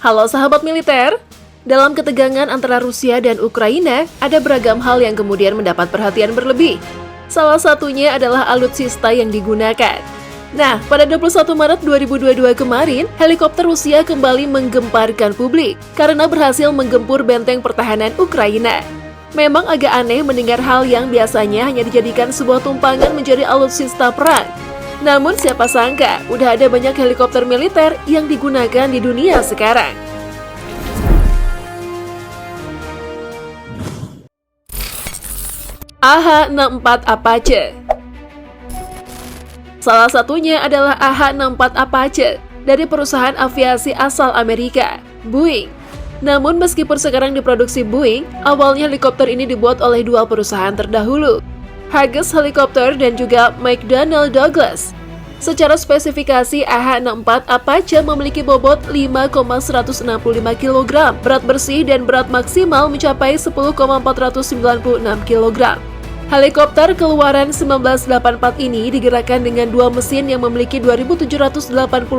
Halo sahabat militer, dalam ketegangan antara Rusia dan Ukraina, ada beragam hal yang kemudian mendapat perhatian berlebih. Salah satunya adalah alutsista yang digunakan. Nah, pada 21 Maret 2022 kemarin, helikopter Rusia kembali menggemparkan publik karena berhasil menggempur benteng pertahanan Ukraina. Memang agak aneh mendengar hal yang biasanya hanya dijadikan sebuah tumpangan menjadi alutsista perang. Namun siapa sangka, udah ada banyak helikopter militer yang digunakan di dunia sekarang. AH-64 Apache. Salah satunya adalah AH-64 Apache dari perusahaan aviasi asal Amerika, Boeing. Namun meskipun sekarang diproduksi Boeing, awalnya helikopter ini dibuat oleh dua perusahaan terdahulu, Hughes Helicopter dan juga McDonnell Douglas. Secara spesifikasi, AH-64 Apache memiliki bobot 5,165 kg, berat bersih dan berat maksimal mencapai 10,496 kg. Helikopter keluaran 1984 ini digerakkan dengan dua mesin yang memiliki 2.780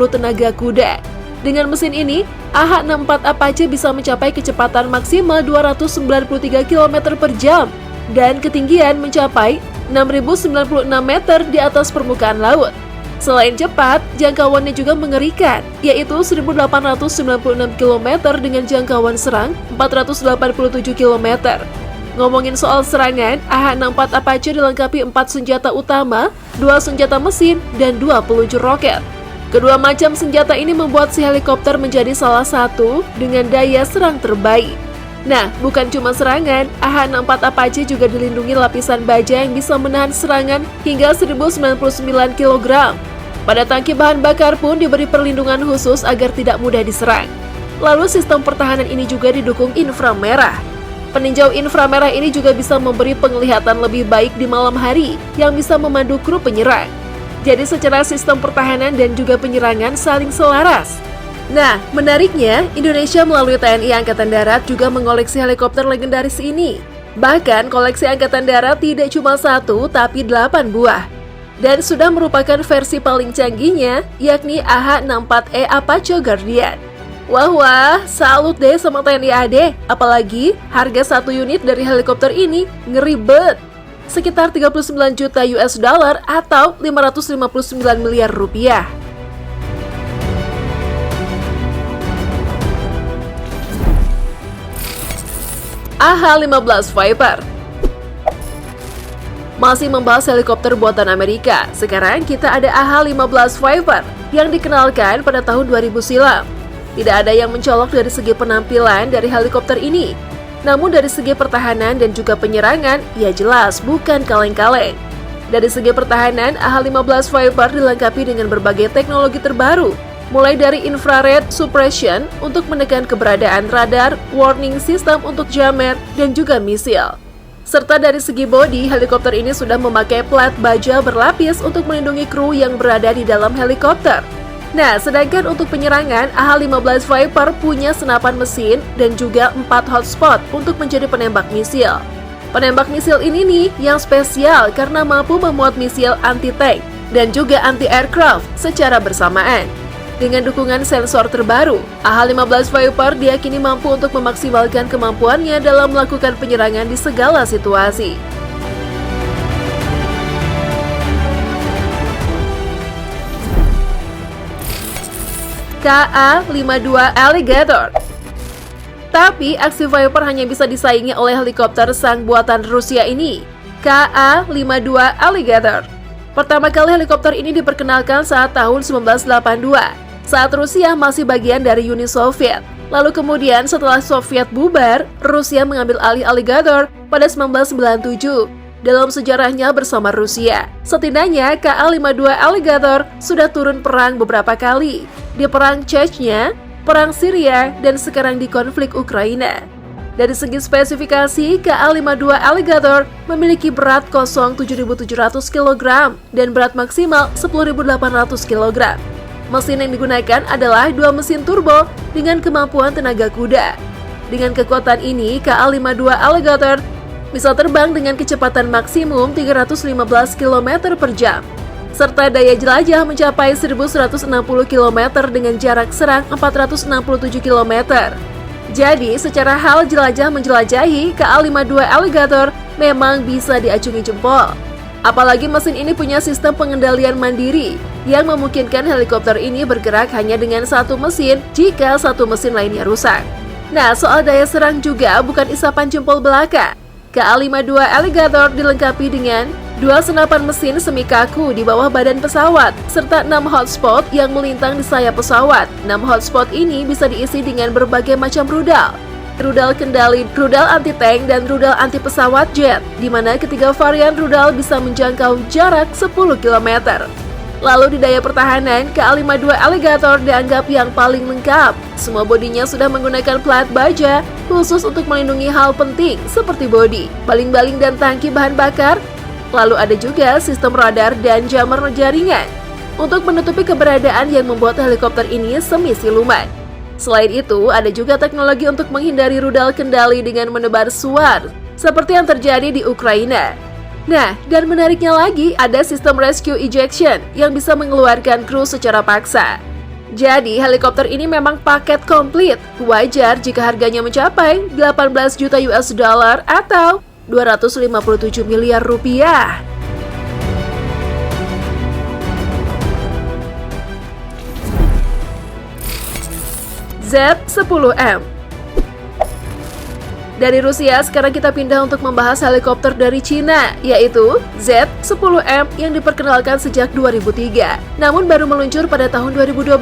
tenaga kuda. Dengan mesin ini, AH-64 Apache bisa mencapai kecepatan maksimal 293 km per jam dan ketinggian mencapai 6.096 meter di atas permukaan laut. Selain cepat, jangkauannya juga mengerikan, yaitu 1.896 km dengan jangkauan serang 487 km. Ngomongin soal serangan, AH-64 Apache dilengkapi 4 senjata utama, 2 senjata mesin, dan 2 peluncur roket. Kedua macam senjata ini membuat si helikopter menjadi salah satu dengan daya serang terbaik. Nah, bukan cuma serangan, AH-64 Apache juga dilindungi lapisan baja yang bisa menahan serangan hingga 1099 kg. Pada tangki bahan bakar pun diberi perlindungan khusus agar tidak mudah diserang. Lalu sistem pertahanan ini juga didukung inframerah. Peninjau inframerah ini juga bisa memberi penglihatan lebih baik di malam hari yang bisa memandu kru penyerang. Jadi secara sistem pertahanan dan juga penyerangan saling selaras. Nah, menariknya, Indonesia melalui TNI Angkatan Darat juga mengoleksi helikopter legendaris ini. Bahkan, koleksi Angkatan Darat tidak cuma 1, tapi 8 buah. Dan sudah merupakan versi paling canggihnya, yakni AH-64E Apache Guardian. Wah, salut deh sama TNI AD. Apalagi, harga satu unit dari helikopter ini ngeri bet. Sekitar 39 juta US dollar atau 559 miliar rupiah. AH-15 Viper. Masih membahas helikopter buatan Amerika, sekarang kita ada AH-15 Viper yang dikenalkan pada tahun 2000 silam. Tidak ada yang mencolok dari segi penampilan dari helikopter ini. Namun dari segi pertahanan dan juga penyerangan, ya jelas bukan kaleng-kaleng. Dari segi pertahanan, AH-15 Viper dilengkapi dengan berbagai teknologi terbaru, mulai dari infrared suppression untuk menekan keberadaan radar, warning system untuk jammer, dan juga misil. Serta dari segi bodi, helikopter ini sudah memakai plat baja berlapis untuk melindungi kru yang berada di dalam helikopter. Nah, sedangkan untuk penyerangan, AH-15 Viper punya senapan mesin dan juga 4 hotspot untuk menjadi penembak misil. Penembak misil ini nih yang spesial karena mampu memuat misil anti-tank dan juga anti-aircraft secara bersamaan. Dengan dukungan sensor terbaru, AH-15 Viper diyakini mampu untuk memaksimalkan kemampuannya dalam melakukan penyerangan di segala situasi. KA-52 Alligator. Tapi aksi Viper hanya bisa disaingi oleh helikopter sang buatan Rusia ini, KA-52 Alligator. Pertama kali helikopter ini diperkenalkan saat tahun 1982, saat Rusia masih bagian dari Uni Soviet. Lalu kemudian setelah Soviet bubar, Rusia mengambil alih Alligator pada 1997. Dalam sejarahnya bersama Rusia, setidaknya KA-52 Alligator sudah turun perang beberapa kali, di perang Chechnya, perang Syria, dan sekarang di konflik Ukraina. Dari segi spesifikasi, KA-52 Alligator memiliki berat kosong 7.700 kg dan berat maksimal 10.800 kg. Mesin yang digunakan adalah 2 mesin turbo dengan kemampuan tenaga kuda. Dengan kekuatan ini, KA-52 Alligator bisa terbang dengan kecepatan maksimum 315 km per jam. serta daya jelajah mencapai 1.160 km dengan jarak serang 467 km. Jadi, secara hal jelajah menjelajahi, KA-52 Alligator memang bisa diacungi jempol. Apalagi mesin ini punya sistem pengendalian mandiri yang memungkinkan helikopter ini bergerak hanya dengan satu mesin jika satu mesin lainnya rusak. Nah, soal daya serang juga bukan isapan jempol belaka. KA-52 Alligator dilengkapi dengan 2 senapan mesin semi kaku di bawah badan pesawat, serta 6 hotspot yang melintang di sayap pesawat. 6 hotspot ini bisa diisi dengan berbagai macam rudal. Rudal kendali, rudal anti-tank, dan rudal anti-pesawat jet, di mana ketiga varian rudal bisa menjangkau jarak 10 km. Lalu di daya pertahanan, KA-52 Alligator dianggap yang paling lengkap. Semua bodinya sudah menggunakan plat baja khusus untuk melindungi hal penting seperti bodi, baling-baling dan tangki bahan bakar. Lalu ada juga sistem radar dan jammer jaringan untuk menutupi keberadaan yang membuat helikopter ini semi siluman. Selain itu, ada juga teknologi untuk menghindari rudal kendali dengan menebar suar, seperti yang terjadi di Ukraina. Nah, dan menariknya lagi, ada sistem rescue ejection yang bisa mengeluarkan kru secara paksa. Jadi, helikopter ini memang paket komplit. Wajar jika harganya mencapai 18 juta US dollar atau 257 miliar rupiah. Z-10M. Dari Rusia, sekarang kita pindah untuk membahas helikopter dari Cina, yaitu Z-10M yang diperkenalkan sejak 2003, namun baru meluncur pada tahun 2012.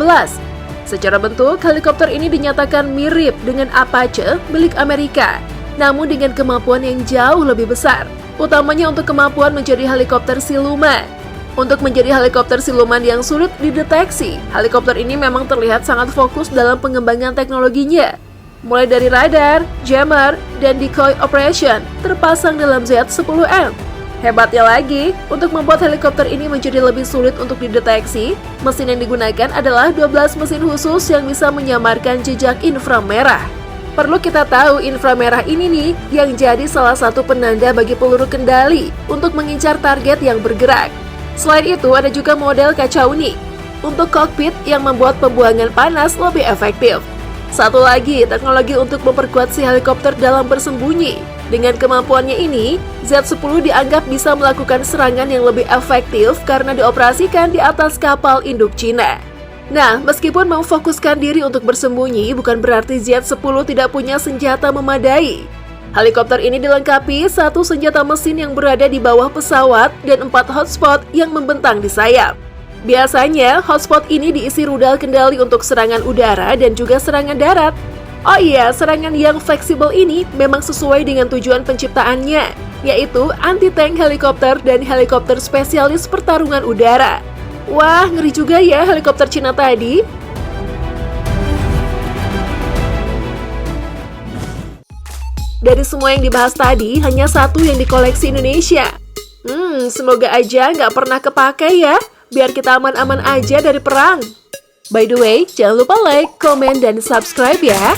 Secara bentuk, helikopter ini dinyatakan mirip dengan Apache milik Amerika, namun dengan kemampuan yang jauh lebih besar, utamanya untuk kemampuan menjadi helikopter siluman. Untuk menjadi helikopter siluman yang sulit dideteksi, helikopter ini memang terlihat sangat fokus dalam pengembangan teknologinya. Mulai dari radar, jammer, dan decoy operation terpasang dalam Z-10M. Hebatnya lagi, untuk membuat helikopter ini menjadi lebih sulit untuk dideteksi, mesin yang digunakan adalah 12 mesin khusus yang bisa menyamarkan jejak inframerah. Perlu kita tahu inframerah ini nih yang jadi salah satu penanda bagi peluru kendali untuk mengincar target yang bergerak. Selain itu, ada juga model kacau unik untuk kokpit yang membuat pembuangan panas lebih efektif. Satu lagi, teknologi untuk memperkuat si helikopter dalam bersembunyi. Dengan kemampuannya ini, Z-10 dianggap bisa melakukan serangan yang lebih efektif karena dioperasikan di atas kapal induk Cina. Nah, meskipun memfokuskan diri untuk bersembunyi, bukan berarti Z-10 tidak punya senjata memadai. Helikopter ini dilengkapi satu senjata mesin yang berada di bawah pesawat dan 4 hotspot yang membentang di sayap. Biasanya, hotspot ini diisi rudal kendali untuk serangan udara dan juga serangan darat. Oh iya, serangan yang fleksibel ini memang sesuai dengan tujuan penciptaannya, yaitu anti-tank helikopter dan helikopter spesialis pertarungan udara. Wah, ngeri juga ya helikopter Cina tadi. Dari semua yang dibahas tadi, hanya satu yang dikoleksi Indonesia. Semoga aja nggak pernah kepakai ya, biar kita aman-aman aja dari perang. By the way, jangan lupa like, komen, dan subscribe ya.